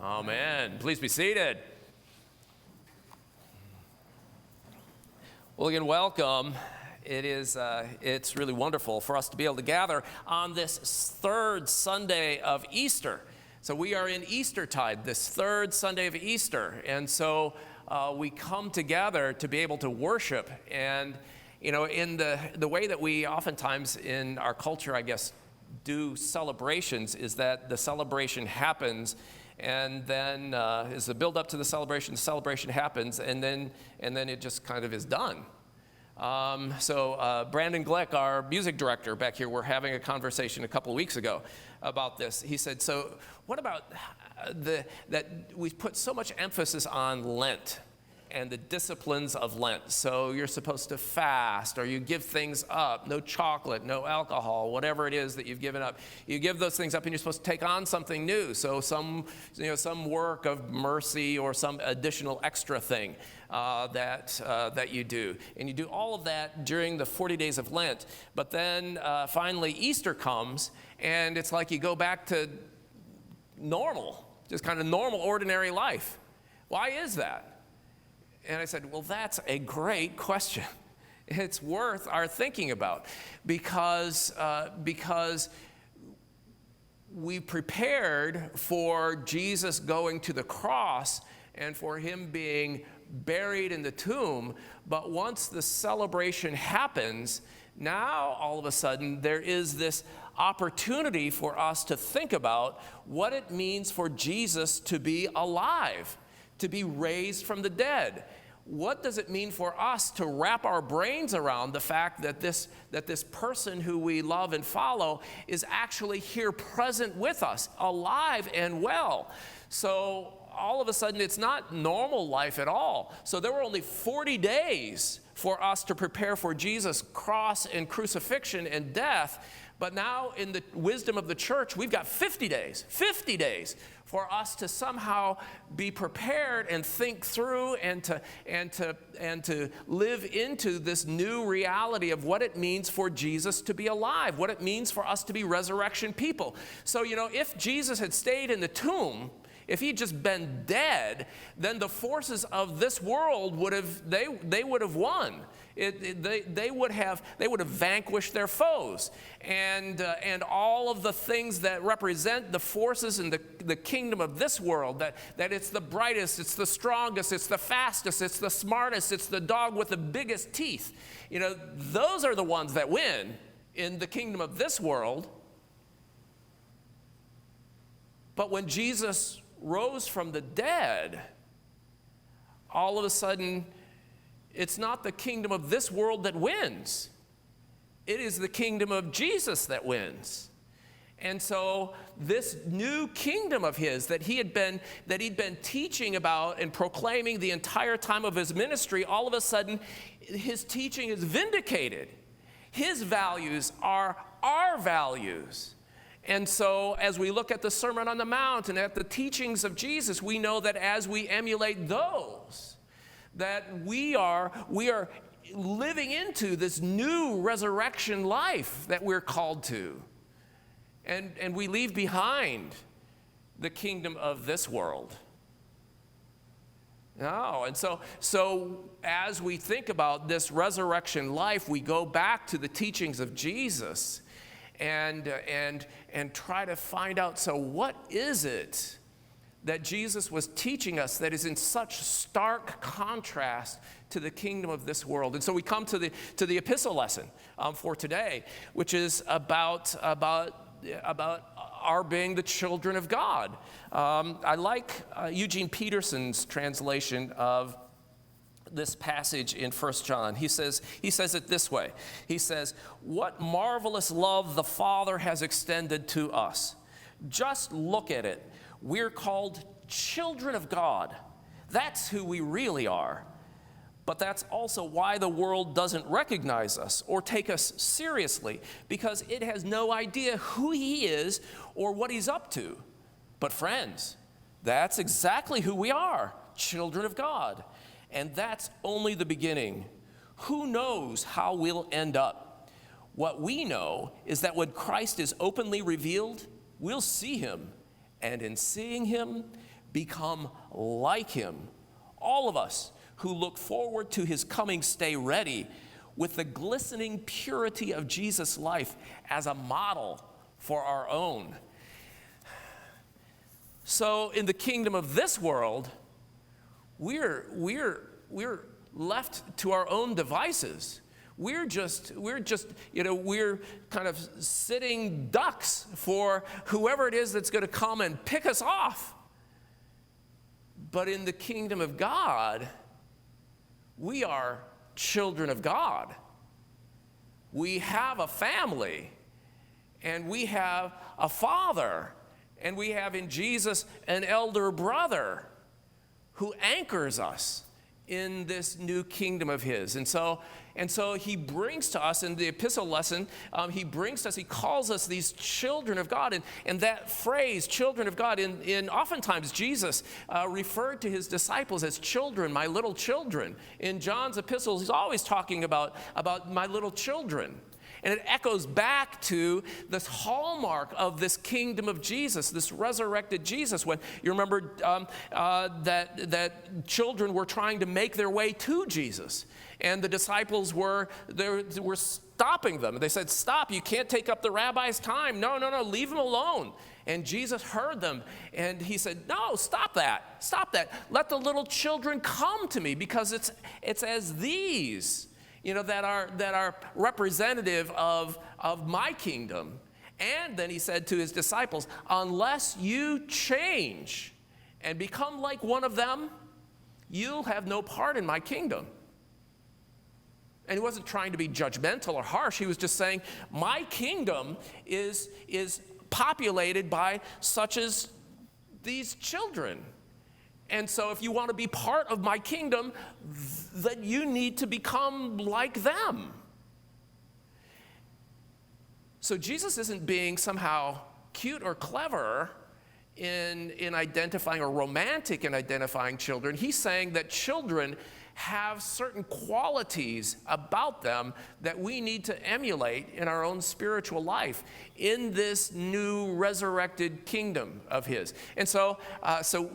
Amen. Please be seated. Well, again, welcome. It's really wonderful for us to be able to gather on this third Sunday of Easter. So we are in Eastertide, this third Sunday of Easter, and so we come together to be able to worship. And you know, in the way that we oftentimes in our culture, I guess, do celebrations is that the celebration happens, and then as the build up to the celebration happens, and then it just kind of is done. So Brandon Glick, our music director back here, we're having a conversation a couple of weeks ago about this. He said, so what about that we put so much emphasis on Lent and the disciplines of Lent. So you're supposed to fast, or you give things up, no chocolate, no alcohol, whatever it is that you've given up. You give those things up and you're supposed to take on something new. So some work of mercy or some additional extra thing that you do. And you do all of that during the 40 days of Lent. But then finally Easter comes, and it's like you go back to normal, just kind of normal, ordinary life. Why is that? And I said, well, that's a great question. It's worth our thinking about because we prepared for Jesus going to the cross and for him being buried in the tomb. But once the celebration happens, now all of a sudden there is this opportunity for us to think about what it means for Jesus to be alive, to be raised from the dead. What does it mean for us to wrap our brains around the fact that this person who we love and follow is actually here present with us, alive and well? So all of a sudden it's not normal life at all. So there were only 40 days for us to prepare for Jesus' cross and crucifixion and death. But now in the wisdom of the church, we've got 50 days for us to somehow be prepared and think through and to live into this new reality of what it means for Jesus to be alive, what it means for us to be resurrection people. So, if Jesus had stayed in the tomb, if he'd just been dead, then the forces of this world would have won. They would have vanquished their foes, and all of the things that represent the forces in the kingdom of this world. That it's the brightest, it's the strongest, it's the fastest, it's the smartest, it's the dog with the biggest teeth. Those are the ones that win in the kingdom of this world. But when Jesus rose from the dead, all of a sudden, it's not the kingdom of this world that wins. It is the kingdom of Jesus that wins. And so this new kingdom of his that he'd been teaching about and proclaiming the entire time of his ministry, all of a sudden, his teaching is vindicated. His values are our values. And so as we look at the Sermon on the Mount and at the teachings of Jesus, we know that as we emulate those, that we are living into this new resurrection life that we're called to. And we leave behind the kingdom of this world. No, and so as we think about this resurrection life, we go back to the teachings of Jesus and try to find out, so what is it that Jesus was teaching us that is in such stark contrast to the kingdom of this world? And so we come to the epistle lesson for today, which is about our being the children of God. I like Eugene Peterson's translation of this passage in 1 John. He says it this way. He says, "What marvelous love the Father has extended to us. Just look at it. We're called children of God. That's who we really are. But that's also why the world doesn't recognize us or take us seriously, because it has no idea who he is or what he's up to. But friends, that's exactly who we are, children of God. And that's only the beginning. Who knows how we'll end up? What we know is that when Christ is openly revealed, we'll see him. And in seeing him, become like him. All of us who look forward to his coming stay ready with the glistening purity of Jesus' life as a model for our own. So in the kingdom of this world, we're left to our own devices. We're kind of sitting ducks for whoever it is that's going to come and pick us off. But in the kingdom of God, we are children of God. We have a family, and we have a father, and we have in Jesus an elder brother who anchors us in this new kingdom of his. And so he brings to us in the epistle lesson, he calls us these children of God. And that phrase, children of God, in oftentimes Jesus referred to his disciples as children, my little children. In John's epistles, he's always talking about my little children. And it echoes back to this hallmark of this kingdom of Jesus, this resurrected Jesus. When you remember that children were trying to make their way to Jesus, and the disciples were stopping them. They said, "Stop! You can't take up the rabbi's time. No, leave him alone." And Jesus heard them, and he said, "No, stop that! Stop that! Let the little children come to me, because it's as these." That are representative of my kingdom. And then he said to his disciples, unless you change and become like one of them, you'll have no part in my kingdom. And he wasn't trying to be judgmental or harsh. He was just saying, my kingdom is populated by such as these children. And so if you want to be part of my kingdom, then you need to become like them. So Jesus isn't being somehow cute or clever in identifying, or romantic in identifying children. He's saying that children have certain qualities about them that we need to emulate in our own spiritual life in this new resurrected kingdom of his. And so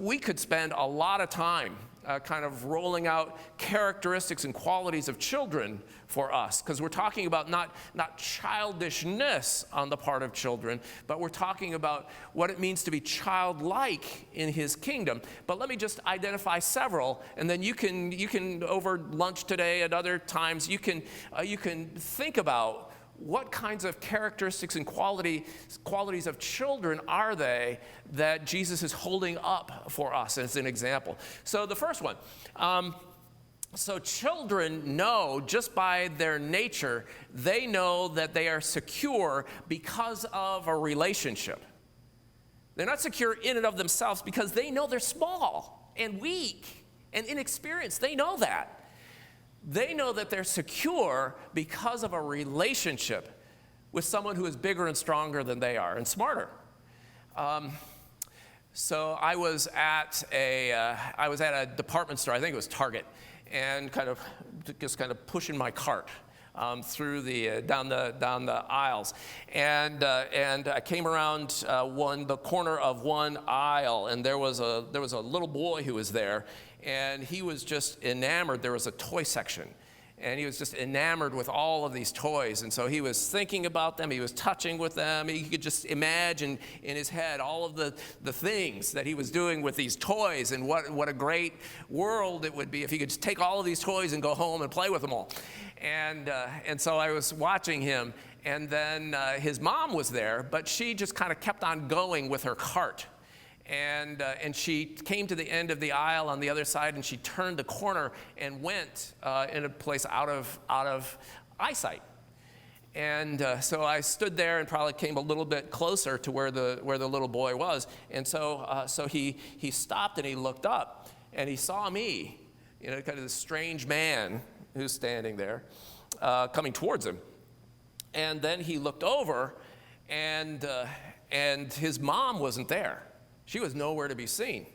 we could spend a lot of time kind of rolling out characteristics and qualities of children for us, because we're talking about not childishness on the part of children, but we're talking about what it means to be childlike in his kingdom. But let me just identify several, and then you can over lunch today and other times you can think about what kinds of characteristics and qualities of children are they that Jesus is holding up for us as an example. So the first one, so children know, just by their nature, they know that they are secure because of a relationship. They're not secure in and of themselves because they know they're small and weak and inexperienced. They know that. They know that they're secure because of a relationship with someone who is bigger and stronger than they are and smarter. So I was at a department store, I think it was Target, and kind of pushing my cart through down the aisles, and I came around the corner of one aisle, and there was a little boy who was there. And he was just enamored. There was a toy section, and he was just enamored with all of these toys. And so he was thinking about them. He was touching with them. He could just imagine in his head all of the things that he was doing with these toys, and what a great world it would be if he could just take all of these toys and go home and play with them all. And so I was watching him, and then his mom was there, but she just kind of kept on going with her cart. And she came to the end of the aisle on the other side, and she turned the corner and went in a place out of eyesight. And so I stood there and probably came a little bit closer to where the little boy was. And so he stopped and he looked up and he saw me, kind of this strange man who's standing there, coming towards him. And then he looked over, and his mom wasn't there. She was nowhere to be seen.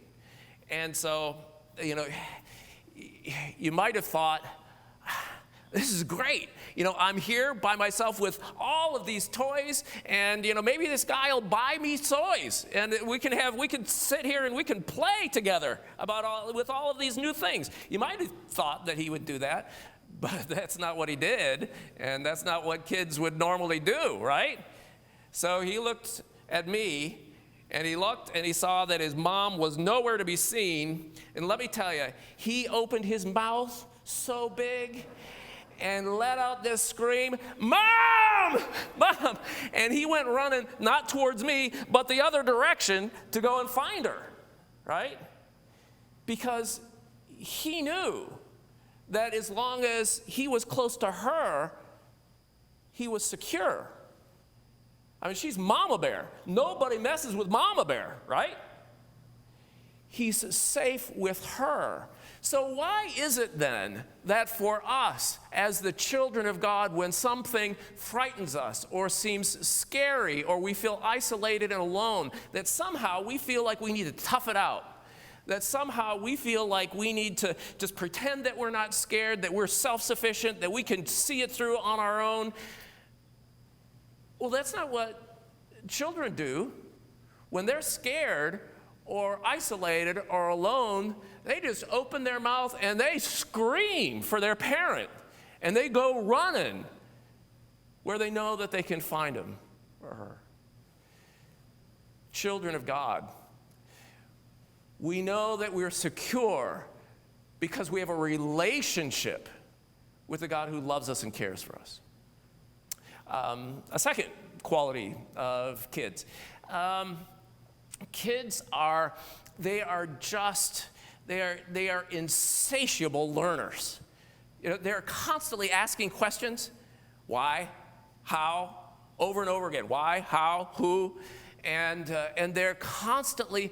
And so, you might have thought, This is great. I'm here by myself with all of these toys, and maybe this guy will buy me toys, and we can sit here and we can play together with all of these new things. You might have thought that he would do that, but that's not what he did, and that's not what kids would normally do, right? So he looked at me, and he looked and he saw that his mom was nowhere to be seen, and let me tell you, he opened his mouth so big and let out this scream, "Mom! Mom!" And he went running, not towards me, but the other direction to go and find her, right? Because he knew that as long as he was close to her, he was secure. I mean, she's Mama Bear. Nobody messes with Mama Bear, right? He's safe with her. So why is it then that for us as the children of God, when something frightens us or seems scary or we feel isolated and alone, that somehow we feel like we need to tough it out? That somehow we feel like we need to just pretend that we're not scared, that we're self-sufficient, that we can see it through on our own? Well, that's not what children do. When they're scared or isolated or alone, they just open their mouth and they scream for their parent, and they go running where they know that they can find him or her. Children of God, we know that we're secure because we have a relationship with the God who loves us and cares for us. A second quality of kids. Kids are insatiable learners. They're constantly asking questions. Why? How? Over and over again. Why? How? Who? And they're constantly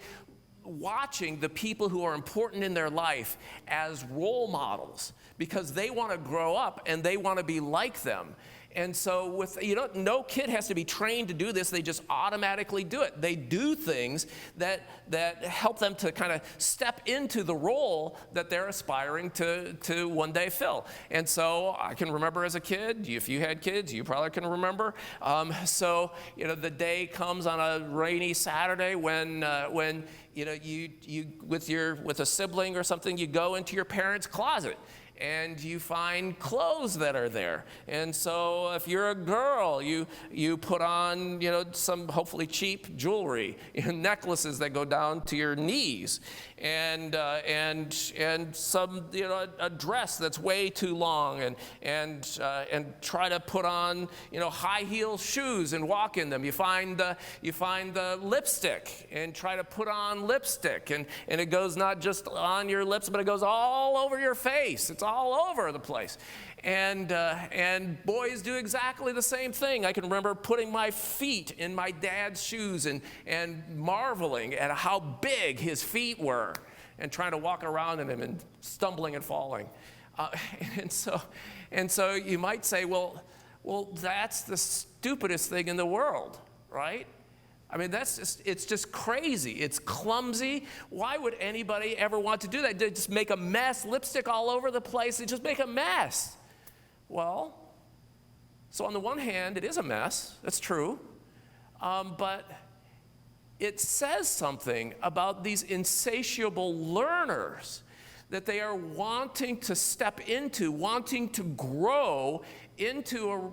watching the people who are important in their life as role models because they want to grow up and they want to be like them. And so no kid has to be trained to do this. They just automatically do it. They do things that help them to kind of step into the role that they're aspiring to one day fill. And so I can remember as a kid, if you had kids, you probably can remember. The day comes on a rainy Saturday when you with a sibling or something, you go into your parents' closet and you find clothes that are there. And so if you're a girl, you put on, some hopefully cheap jewelry, necklaces that go down to your knees, and some, a dress that's way too long, and try to put on, high heel shoes and walk in them. You find the lipstick and try to put on lipstick, and it goes not just on your lips, but it goes all over your face. It's all over the place. And boys do exactly the same thing. I can remember putting my feet in my dad's shoes and marveling at how big his feet were and trying to walk around in them and stumbling and falling. And so you might say, well, that's the stupidest thing in the world, right? I mean, it's just crazy. It's clumsy. Why would anybody ever want to do that? They just make a mess, lipstick all over the place. They just make a mess. Well, so on the one hand, it is a mess. That's true. But it says something about these insatiable learners that they are wanting to step into, wanting to grow into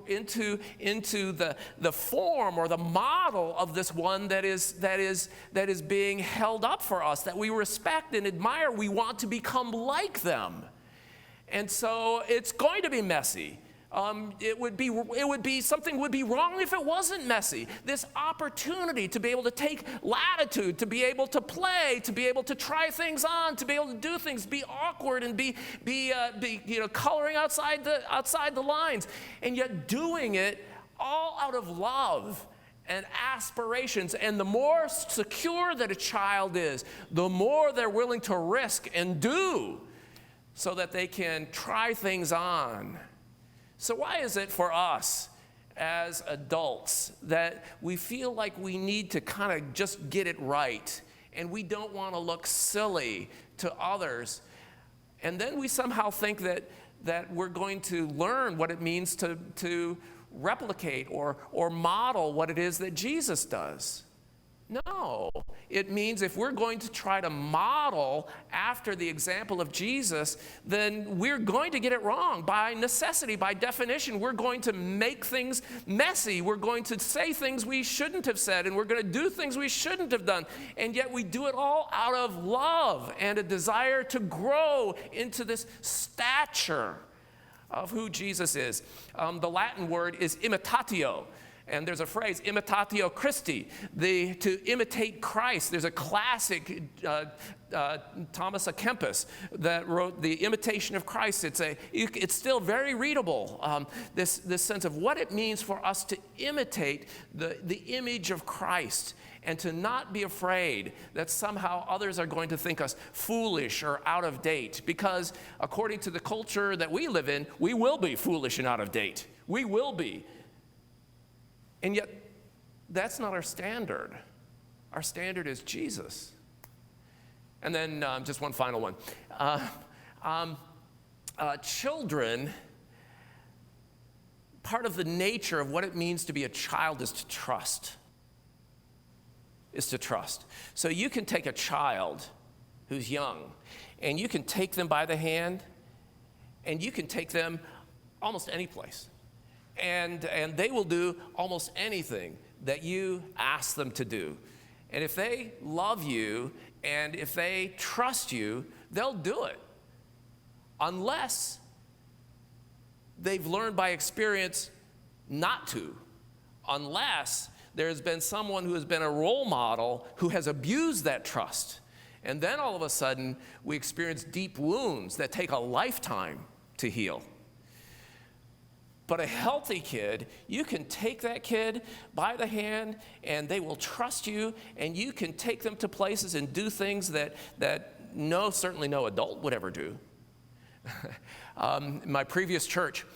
the form or the model of this one that is being held up for us, that we respect and admire. We want to become like them. And so it's going to be messy. Something would be wrong if it wasn't messy. This opportunity to be able to take latitude, to be able to play, to be able to try things on, to be able to do things, be awkward and be coloring outside the lines, and yet doing it all out of love and aspirations. And the more secure that a child is, the more they're willing to risk and do so that they can try things on. So why is it for us as adults that we feel like we need to kind of just get it right, and we don't want to look silly to others, and then we somehow think that we're going to learn what it means to replicate or model what it is that Jesus does. No, it means if we're going to try to model after the example of Jesus, then we're going to get it wrong by necessity, by definition. We're going to make things messy. We're going to say things we shouldn't have said, and we're going to do things we shouldn't have done. And yet we do it all out of love and a desire to grow into this stature of who Jesus is. The Latin word is imitatio. And there's a phrase, imitatio Christi, to imitate Christ. There's a classic, Thomas à Kempis, that wrote The Imitation of Christ. It's still very readable, this sense of what it means for us to imitate the image of Christ, and to not be afraid that somehow others are going to think us foolish or out of date. Because according to the culture that we live in, we will be foolish and out of date. We will be. And yet, that's not our standard. Our standard is Jesus. And then just one final one. Children, part of the nature of what it means to be a child is to trust. So you can take a child who's young, and you can take them by the hand, and you can take them almost any place. And they will do almost anything that you ask them to do. And if they love you and if they trust you, they'll do it. Unless they've learned by experience not to. Unless there's been someone who has been a role model who has abused that trust. And then all of a sudden, we experience deep wounds that take a lifetime to heal. But a healthy kid, you can take that kid by the hand and they will trust you, and you can take them to places and do things that certainly no adult would ever do. My previous church,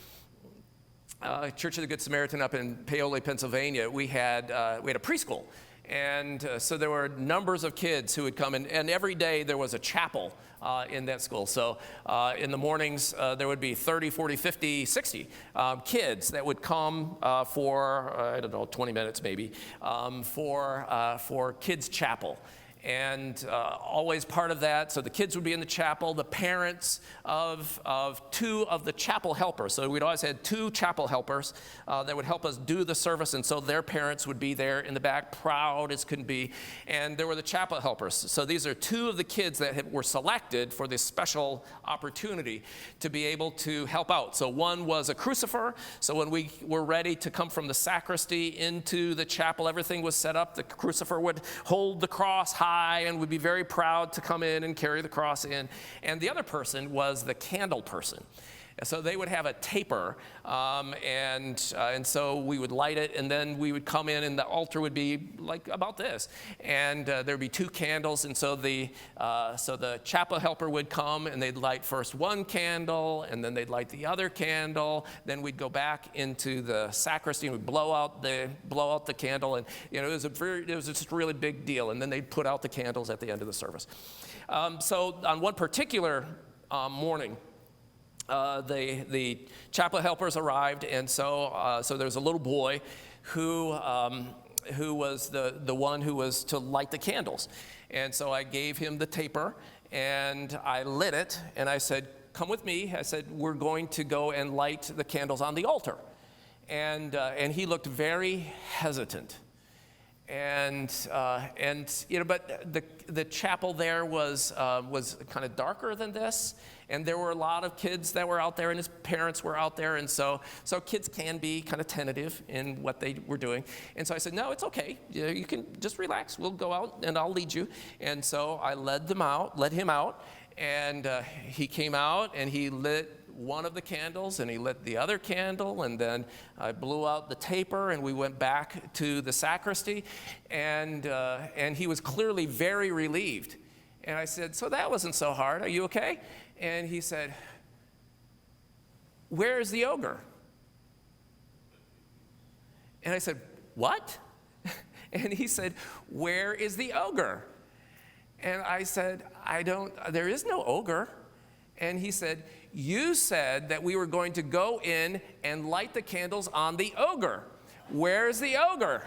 Church of the Good Samaritan up in Paoli, Pennsylvania, we had a preschool. And so there were numbers of kids who would come, and every day there was a chapel in that school. So in the mornings, there would be 30, 40, 50, 60 kids that would come for, 20 minutes maybe, for kids' chapel. And always part of that, so the kids would be in the chapel, the parents of two of the chapel helpers. So we'd always had two chapel helpers that would help us do the service, and so their parents would be there in the back, proud as could be. And there were the chapel helpers. So these are two of the kids that were selected for this special opportunity to be able to help out. So one was a crucifer. So when we were ready to come from the sacristy into the chapel, everything was set up. The crucifer would hold the cross high and would be very proud to come in and carry the cross in. And the other person was the candle person. So they would have a taper, and so we would light it, and then we would come in, and the altar would be like about this, and there'd be two candles, and so the chapel helper would come, and they'd light first one candle, and then they'd light the other candle. Then we'd go back into the sacristy and we'd blow out the candle, and it was just a really big deal. And then they'd put out the candles at the end of the service. So on one particular morning, the chapel helpers arrived, and so there was a little boy who was the one who was to light the candles. And so I gave him the taper, and I lit it, and I said, "Come with me." I said, "We're going to go and light the candles on the altar." And he looked very hesitant. But the chapel there was kind of darker than this, and there were a lot of kids that were out there, and his parents were out there, and so kids can be kind of tentative in what they were doing. And so I said, "No, it's okay. You can just relax. We'll go out, and I'll lead you." And so I led him out, and he came out, and he lit one of the candles, and he lit the other candle, and then I blew out the taper, and we went back to the sacristy, and he was clearly very relieved. And I said, "So that wasn't so hard. Are you okay?" And he said, "Where is the ogre?" And I said, "What?" And he said, "Where is the ogre?" And I said, there is no ogre." And he said, you said that we were going to go in and light the candles on the ogre. Where's the ogre?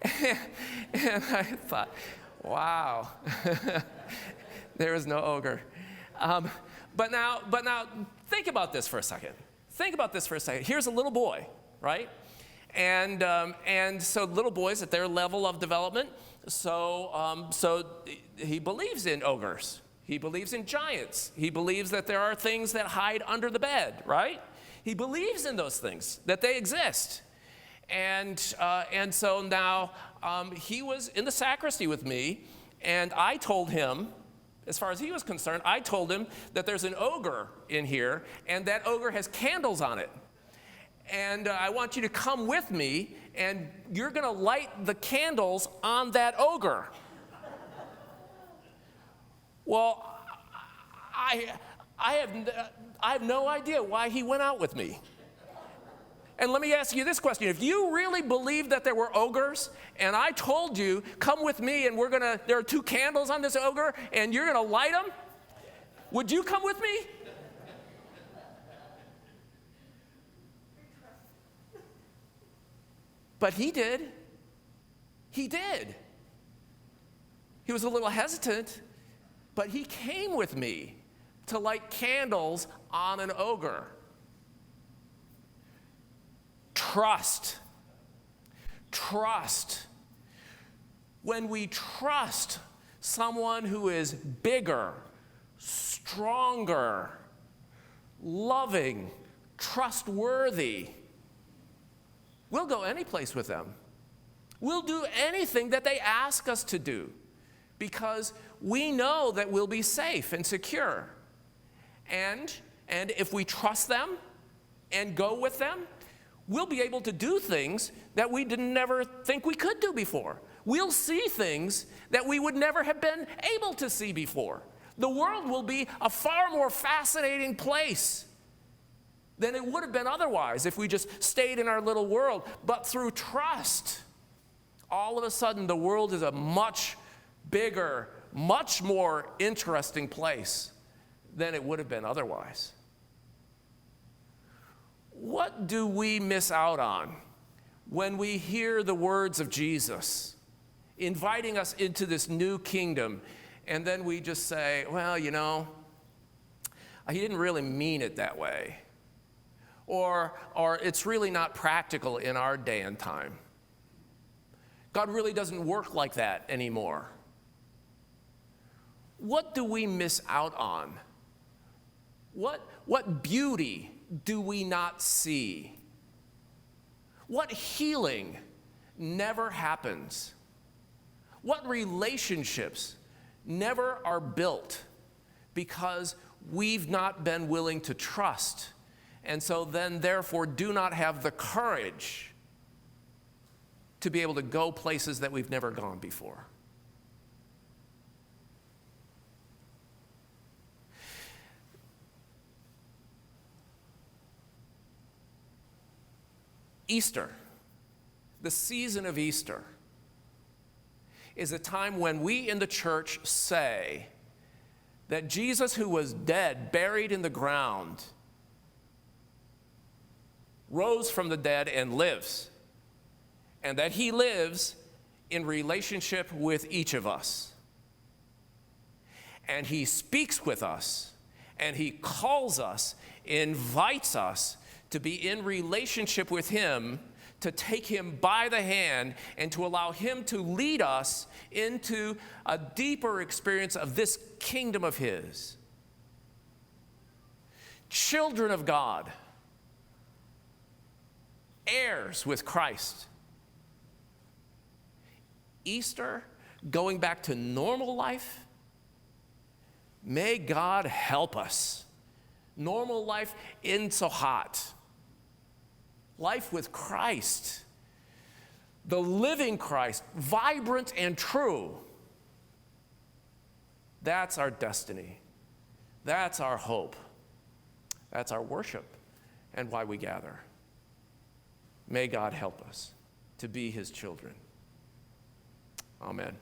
And I thought, wow, there is no ogre. But now, think about this for a second. Here's a little boy, right? And so little boys at their level of development, so he believes in ogres. He believes in giants. He believes that there are things that hide under the bed, right? He believes in those things, that they exist. And so now he was in the sacristy with me, and I told him, as far as he was concerned, I told him that there's an ogre in here, and that ogre has candles on it. And I want you to come with me, and you're going to light the candles on that ogre. Well, I have no idea why he went out with me. And let me ask you this question. If you really believed that there were ogres, and I told you, come with me, and there are 2 candles on this ogre, and you're going to light them, would you come with me? But he did. He did. He was a little hesitant, but he came with me to light candles on an ogre. Trust. When we trust someone who is bigger, stronger, loving, trustworthy, we'll go any place with them. We'll do anything that they ask us to do because we know that we'll be safe and secure. And if we trust them and go with them, we'll be able to do things that we didn't never think we could do before. We'll see things that we would never have been able to see before. The world will be a far more fascinating place than it would have been otherwise if we just stayed in our little world. But through trust, all of a sudden the world is a much bigger, much more interesting place than it would have been otherwise. What do we miss out on when we hear the words of Jesus inviting us into this new kingdom, and then we just say, well, you know, he didn't really mean it that way, or it's really not practical in our day and time. God really doesn't work like that anymore. What do we miss out on? What beauty do we not see? What healing never happens? What relationships never are built because we've not been willing to trust, and so then therefore do not have the courage to be able to go places that we've never gone before? Easter, the season of Easter, is a time when we in the church say that Jesus, who was dead, buried in the ground, rose from the dead and lives, and that he lives in relationship with each of us. And he speaks with us, and he calls us, invites us to be in relationship with him, to take him by the hand, and to allow him to lead us into a deeper experience of this kingdom of his. Children of God, heirs with Christ. Easter, going back to normal life, may God help us. Normal life isn't so hot. Life with Christ, the living Christ, vibrant and true. That's our destiny. That's our hope. That's our worship and why we gather. May God help us to be his children. Amen.